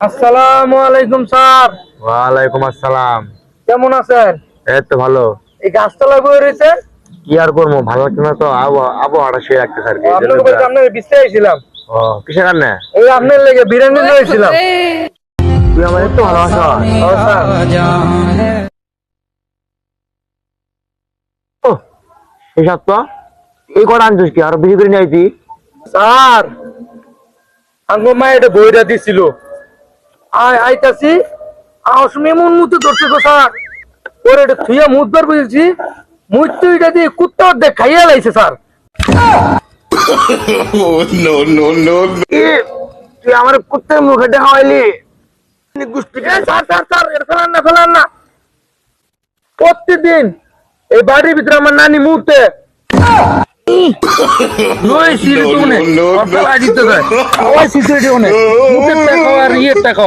আসসালামু আলাইকুম স্যার। ওয়ালাইকুম আসসালাম। কেমন আছেন? এই তো ভালো। এই গাছতলা বয়ে রয়েছেন? কি আর করবো, ভালো লাগছে না তো, আবহাওয়াটা সে রাখতেছে আর কি। আপনাকে বলতে আপনার বিস্তার আইছিলাম। ও কিসের কারণে? এই আপনার লেগে বিরিয়ানি লয়েছিলাম। তুই আমার একটু ভালোবাসা। ও স্যার, এসব তো এই কটা আনছিস কি, আরো বেশি করে নিয়ে আইতি। স্যার আমার মা এটা বইটা দিছিল। আইতাছি আসমি মন মতো ধরছে গো স্যার। ওর এটা থুইয়া মুদবার বুঝেছি, মুদ তো এটা দিয়ে কুত্তা অর্ধেক খাইয়া লাইছে স্যার। তুই আমার কুত্তার মুখে খাওয়াইলি। স্যার স্যার স্যার, এটা ফেলান না। প্রতিদিন এই বাড়ির ভিতরে আমার নানি মুহূর্তে মুখের টাকা আর ইয়ের টাকা